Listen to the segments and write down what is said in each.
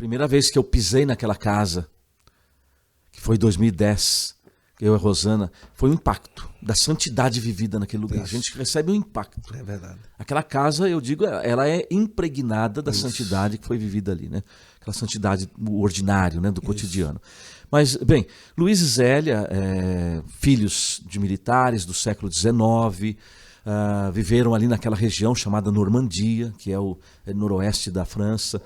Primeira vez que eu pisei naquela casa, que foi em 2010, eu e a Rosana, foi um impacto da santidade vivida naquele lugar. Isso. A gente recebe um impacto. É verdade. Aquela casa, eu digo, ela é impregnada da santidade que foi vivida ali, né? Aquela santidade, o ordinário, né? Do cotidiano. Mas, bem, Luiz e Zélia, filhos de militares do século XIX, viveram ali naquela região chamada Normandia, que é o noroeste da França,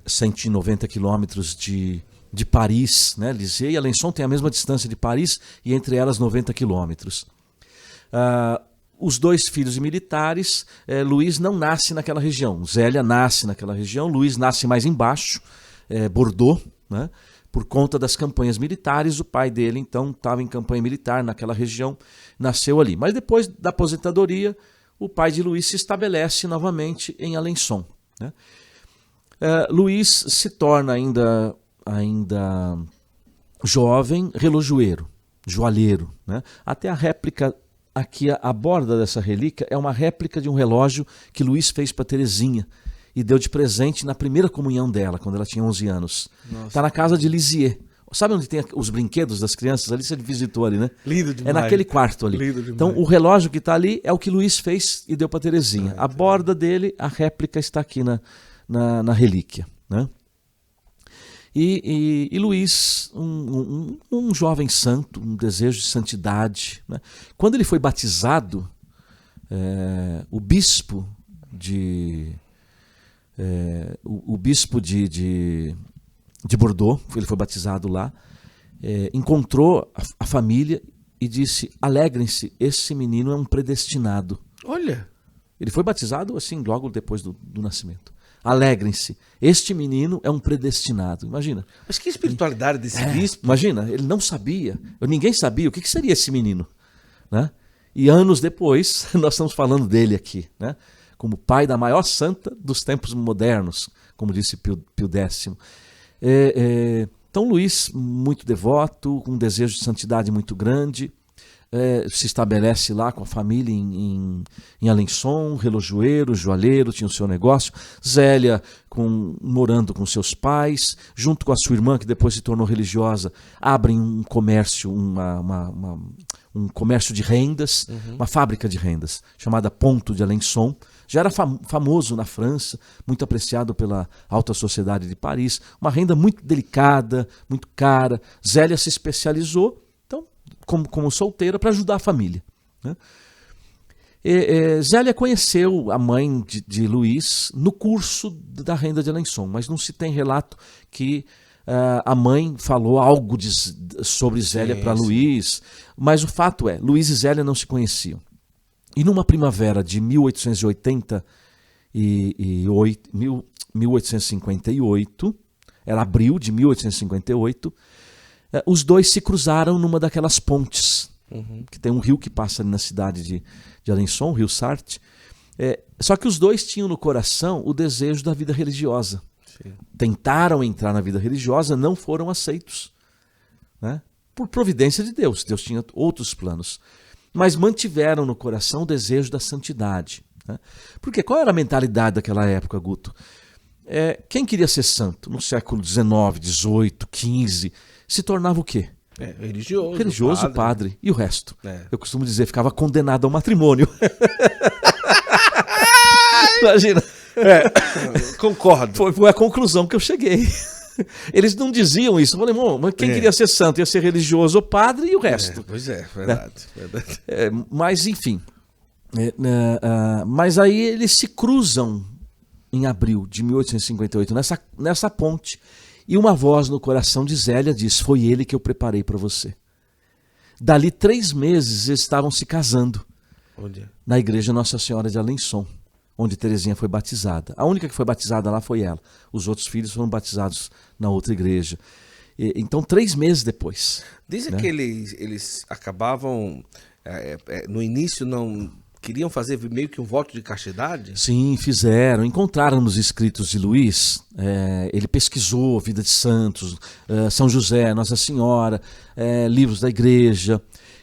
190 quilômetros de Paris, né? Lisieux e Alençon têm a mesma distância de Paris e entre elas 90 quilômetros. Os dois filhos de militares, Luiz não nasce naquela região, Zélia nasce naquela região, Luiz nasce mais embaixo, Bordeaux, né? Por conta das campanhas militares. O pai dele então estava em campanha militar naquela região, nasceu ali. Mas depois da aposentadoria, o pai de Luiz se estabelece novamente em Alençon, né? Luiz se torna ainda jovem relojoeiro, joalheiro, né? Até a réplica aqui, a borda dessa relíquia é uma réplica de um relógio que Luiz fez para Terezinha e deu de presente na primeira comunhão dela, quando ela tinha 11 anos. Está na casa de Lisieux. Sabe onde tem os brinquedos das crianças ali? Você visitou ali, né? Lindo demais. É naquele quarto ali. Lindo demais. Então o relógio que está ali é o que Luiz fez e deu para Terezinha. A borda dele, a réplica está aqui na relíquia, né? E Luiz, um jovem santo, um desejo de santidade, né? Quando ele foi batizado, o bispo de Bordeaux, ele foi batizado lá, encontrou a família e disse: alegrem-se, esse menino é um predestinado. Olha! Ele foi batizado assim logo depois do nascimento. Alegrem-se, este menino é um predestinado. Imagina. Mas que espiritualidade desse bispo. Imagina, ele não sabia, ninguém sabia o que seria esse menino, né? E anos depois, nós estamos falando dele aqui, né? Como pai da maior santa dos tempos modernos, como disse Pio X. Então Luiz, muito devoto, com um desejo de santidade muito grande, se estabelece lá com a família em Alençon, relojoeiro, joalheiro, tinha o seu negócio. Zélia morando com seus pais, junto com a sua irmã, que depois se tornou religiosa, abrem um comércio, um comércio de rendas, uma fábrica de rendas, chamada Ponto de Alençon. Já era famoso na França, muito apreciado pela alta sociedade de Paris, uma renda muito delicada, muito cara. Zélia se especializou, então, como solteira, para ajudar a família, né? Zélia conheceu a mãe de Luiz no curso da renda de Alençon, mas não se tem relato que a mãe falou algo sobre Zélia para Luiz, mas o fato é, Luiz e Zélia não se conheciam. E numa primavera de 1858, era abril de 1858, os dois se cruzaram numa daquelas pontes, que tem um rio que passa ali na cidade de Alençon, o rio Sarthe. Só que os dois tinham no coração o desejo da vida religiosa. Sim. Tentaram entrar na vida religiosa, não foram aceitos, né? Por providência de Deus. Deus tinha outros planos. Mas mantiveram no coração o desejo da santidade, né? Porque qual era a mentalidade daquela época, Guto? Quem queria ser santo no século XIX, XVIII, XV, se tornava o quê? Religioso, padre. E o resto? Eu costumo dizer, ficava condenado ao matrimônio. Imagina. Concordo. Foi a conclusão que eu cheguei. Eles não diziam isso. Eu falei, mas quem queria ser santo ia ser religioso ou padre e o resto. Pois é, verdade. Mas enfim. Mas aí eles se cruzam em abril de 1858, nessa ponte. E uma voz no coração de Zélia diz: foi ele que eu preparei para você. Dali 3 meses eles estavam se casando. Onde? Na igreja Nossa Senhora de Alençon, onde Terezinha foi batizada. A única que foi batizada lá foi ela. Os outros filhos foram batizados na outra igreja. Então 3 meses depois. Dizem, né, que eles acabavam, no início não queriam fazer meio que um voto de castidade? Sim, fizeram. Encontraram nos escritos de Luiz, ele pesquisou a vida de santos, São José, Nossa Senhora, livros da igreja,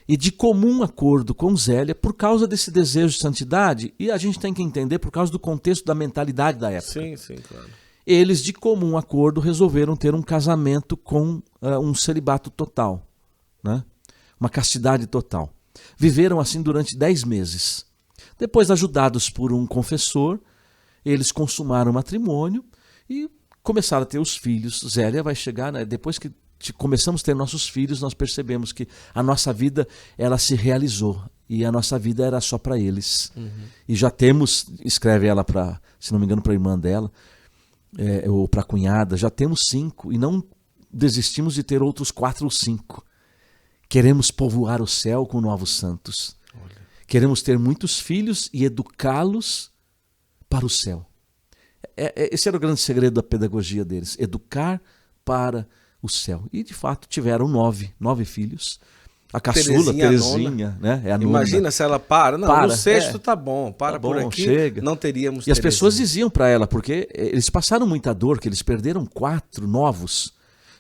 e de comum acordo com Zélia, por causa desse desejo de santidade, e a gente tem que entender por causa do contexto da mentalidade da época. Sim, claro. eles de comum acordo resolveram ter um casamento com um celibato total, né? Uma castidade total. Viveram assim durante 10 meses. Depois, ajudados por um confessor, eles consumaram o matrimônio e começaram a ter os filhos. Zélia vai chegar, né? Depois que começamos a ter nossos filhos, nós percebemos que a nossa vida ela se realizou e a nossa vida era só para eles. E já temos, escreve ela para, se não me engano, para a irmã dela, ou para a cunhada, já temos 5 e não desistimos de ter outros 4 ou 5. Queremos povoar o céu com novos santos. Olha. Queremos ter muitos filhos e educá-los para o céu. Esse era o grande segredo da pedagogia deles, educar para o céu. E de fato tiveram 9 filhos. A caçula, Terezinha, né? É a nona. Imagina se ela para. Não, no sexto tá bom, para por aqui, chega. Não teríamos E as pessoas diziam para ela, porque eles passaram muita dor, que eles perderam 4 novos,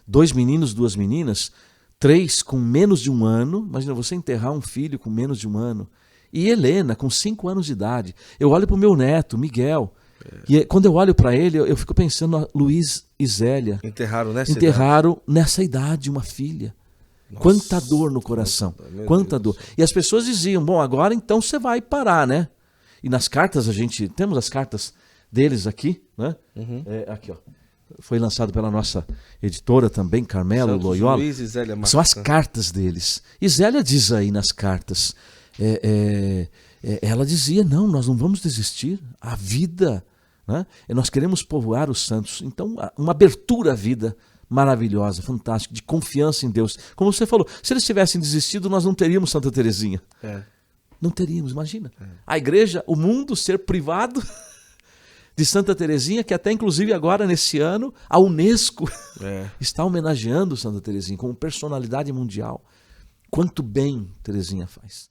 2 meninos, 2 meninas, 3 com menos de 1 ano. Imagina você enterrar um filho com menos de 1 ano. E Helena, com 5 anos de idade. Eu olho para o meu neto, Miguel, e quando eu olho para ele, eu fico pensando, Luiz e Zélia enterraram nessa idade uma filha. Nossa, quanta dor no coração, quanta dor. E as pessoas diziam, bom, agora então você vai parar, né? E nas cartas, temos as cartas deles aqui, né? Aqui, ó. Foi lançado pela nossa editora também, Carmelo Santos Loyola. Luiz e Zélia Marques. São as cartas deles. E Zélia diz aí nas cartas, ela dizia, não, nós não vamos desistir, a vida, né? Nós queremos povoar os santos. Então, uma abertura à vida maravilhosa, fantástica, de confiança em Deus. Como você falou, se eles tivessem desistido, nós não teríamos Santa Terezinha. Não teríamos, imagina. A igreja, o mundo ser privado de Santa Terezinha, que até inclusive agora, nesse ano, a Unesco está homenageando Santa Terezinha como personalidade mundial. Quanto bem Terezinha faz.